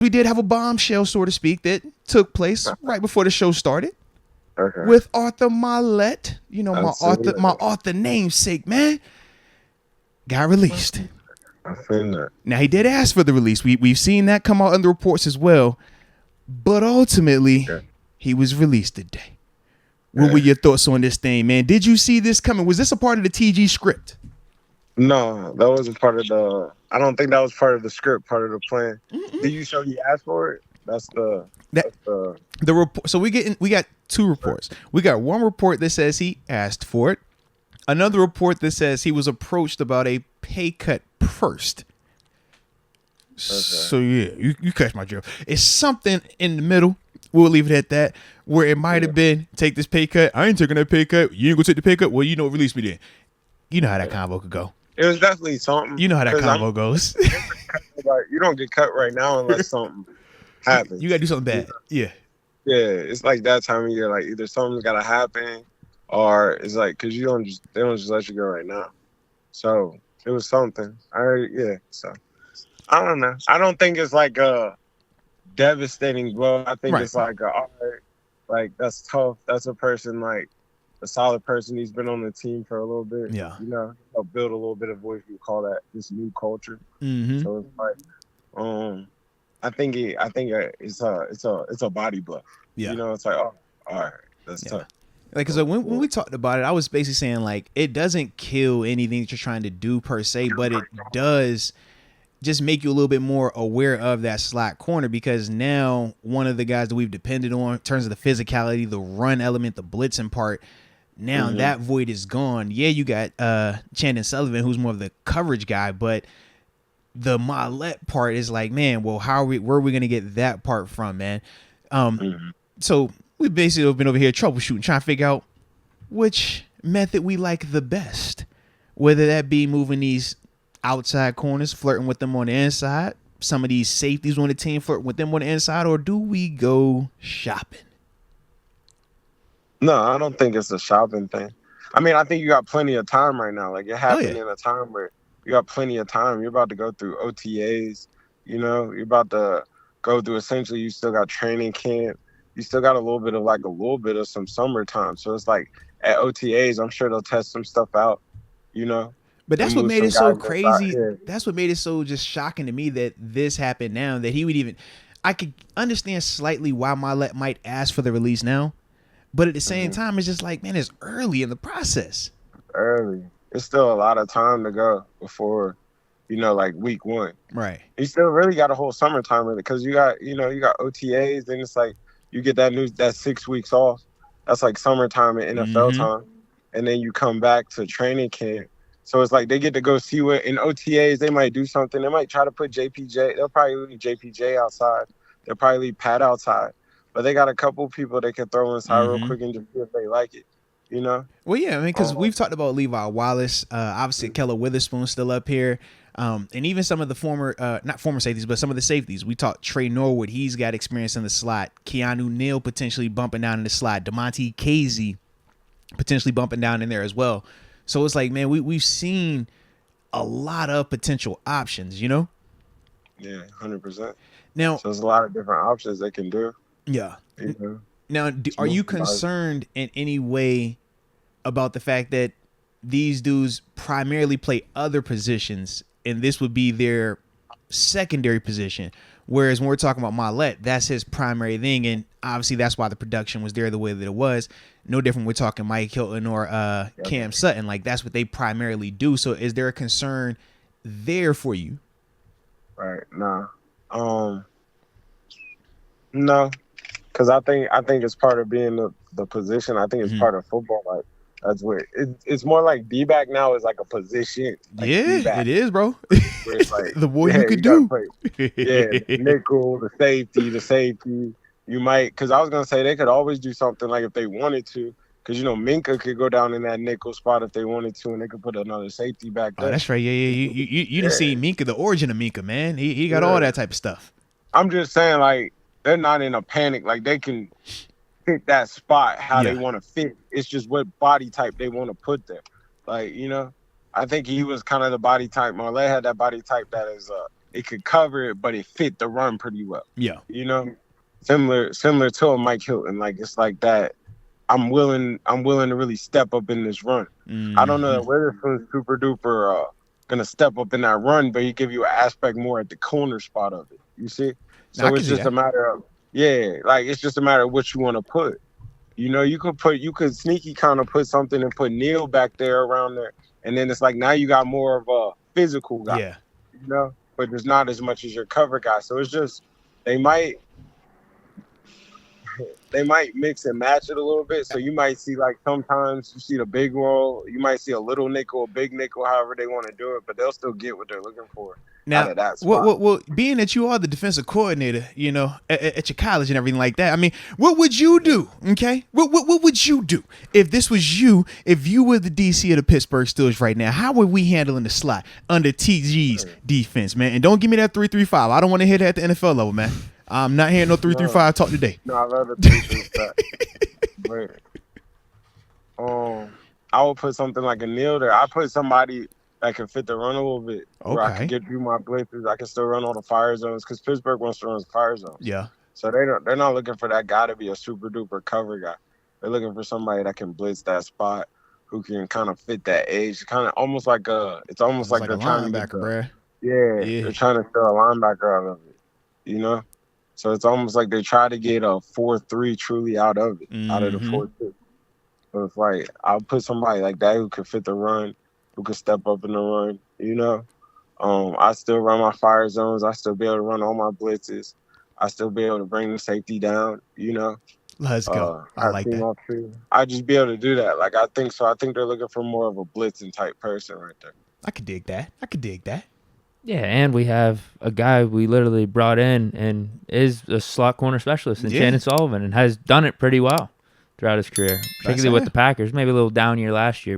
we did have a bombshell, so to speak, that took place right before the show started. Okay. With Arthur Maulet, you know, my Absolutely. Arthur namesake, man, got released. I seen that. Now he did ask for the release. We've seen that come out in the reports as well, but ultimately Okay. he was released today. What were your thoughts on this thing, man? Did you see this coming? Was this a part of the TG script? No, that wasn't part of the. I don't think that was part of the script, part of the plan. Did you show he asked for it? That's the. That the report. So we got two reports. We got one report that says he asked for it. Another report that says he was approached about a pay cut first. Okay. So yeah, you catch my drift. It's something in the middle. We'll leave it at that. Where it might have been, take this pay cut. I ain't taking that pay cut. You ain't gonna take the pay cut. Well, release me then. You know how that convo could go. It was definitely something. You know how that convo goes. You don't get cut right now unless something happens. You gotta do something bad. Yeah. Yeah, it's like that time of year. Like either something's gotta happen, or it's like because they don't just let you go right now. So it was something. So I don't know. I don't think it's like a devastating blow. I think it's like all right, like that's tough. That's a person like a solid person. He's been on the team for a little bit. Yeah, help build a little bit of what you call that this new culture. Mm-hmm. So it's like, I think it's a body blow. Yeah, it's like all right, that's tough. Like, cause when we talked about it, I was basically saying like it doesn't kill anything that you're trying to do per se, but it does just make you a little bit more aware of that slot corner, because now one of the guys that we've depended on in terms of the physicality, the run element, the blitzing part, now that void is gone. Yeah, you got Chandon Sullivan, who's more of the coverage guy, but the Maulet part is like, man, well, where are we gonna get that part from, man? So we've basically been over here troubleshooting, trying to figure out which method we like the best, whether that be moving these outside corners, flirting with them on the inside, some of these safeties on the team, flirting with them on the inside, or do we go shopping? No, I don't think it's a shopping thing. I mean, I think you got plenty of time right now. Like it happened in a time where you got plenty of time. You're about to go through OTAs, you're about to go through essentially, you still got training camp. You still got a little bit of some summertime. So it's like at OTAs, I'm sure they'll test some stuff out, But that's what made it so crazy. That's what made it so just shocking to me that this happened now, that he would even, I could understand slightly why Maulet might ask for the release now, but at the same time, it's just like, man, it's early in the process. Early. It's still a lot of time to go before, like week one. Right. You still really got a whole summertime in it because you got OTAs, then it's like you get that 6 weeks off. That's like summertime and NFL time. And then you come back to training camp. So it's like they get to go see what in OTAs they might do something. They might try to put JPJ. They'll probably leave JPJ outside. They'll probably leave Pat outside. But they got a couple people they can throw inside real quick and just see if they like it. Well, yeah, I mean, because we've talked about Levi Wallace, obviously Keller Witherspoon still up here, and even some of the former, not former safeties, but some of the safeties. We talked Trey Norwood, he's got experience in the slot. Keanu Neal potentially bumping down in the slot. DeMonte Casey potentially bumping down in there as well. So it's like, man, we've seen a lot of potential options, Yeah, 100%. Now, so there's a lot of different options they can do. Yeah. Now, are you concerned in any way about the fact that these dudes primarily play other positions and this would be their secondary position? Whereas when we're talking about Maulet, that's his primary thing. And obviously that's why the production was there the way that it was. No different. We're talking Mike Hilton or Cam Sutton. Like that's what they primarily do. So is there a concern there for you? Right. No. No. Because I think it's part of being the position. I think it's part of football. Like that's where it's more like D-back now is like a position. Like D-back. It is, bro. It's like, the more you could do. The nickel, the safety. You might, because I was gonna say they could always do something like if they wanted to. Because Minka could go down in that nickel spot if they wanted to, and they could put another safety back there. Oh, that's right. Yeah. You didn't see Minka, the origin of Minka, man. He got all that type of stuff. I'm just saying, like. They're not in a panic. Like, they can pick that spot how they want to fit. It's just what body type they want to put there. Like, I think he was kind of the body type. Maulet had that body type that is it could cover it, but it fit the run pretty well. Yeah. You know, similar to a Mike Hilton. Like it's like that. I'm willing to really step up in this run. I don't know whether it's super duper gonna step up in that run, but he give you an aspect more at the corner spot of it. You see? So it's just a matter of it's just a matter of what you want to put. You know, you could sneaky kind of put something and put Neil back there around there, and then it's like now you got more of a physical guy. Yeah. You know, but there's not as much as your cover guy. So it's just they might mix and match it a little bit. So you might see like sometimes you see the big roll, you might see a little nickel, a big nickel, however they want to do it, but they'll still get what they're looking for. Now, out of that spot. Well, being that you are the defensive coordinator, you know, at your college and everything like that, I mean, what would you do? Okay, what would you do if this was you? If you were the DC of the Pittsburgh Steelers right now, how would we handle in the slot under TG's defense, man? And don't give me that 3-3-5. I don't want to hit that at the NFL level, man. I'm not hearing no 3-3-5 talk today. No, I love the 3-3-5. But I would put something like a Neil there. I put somebody that can fit the run a little bit. Okay. Where I can get through my blitzes. I can still run all the fire zones because Pittsburgh wants to run fire zones. Yeah. So they're not looking for that guy to be a super duper cover guy. They're looking for somebody that can blitz that spot, who can kind of fit that edge. Kind of almost like it's almost like they're trying to get bruh. Yeah, they're trying to throw a linebacker out of it. You know? So it's almost like they try to get a 4-3 truly out of it, out of the 4-2. So it's like I'll put somebody like that who can fit the run, who can step up in the run, you know. I still run my fire zones. I still be able to run all my blitzes. I still be able to bring the safety down, you know. Let's go. I like that. I just be able to do that. Like I think so. I think they're looking for more of a blitzing type person right there. I could dig that. Yeah, and we have a guy we literally brought in and is a slot corner specialist in Shannon Sullivan and has done it pretty well throughout his career, particularly with the Packers. Maybe a little down year last year,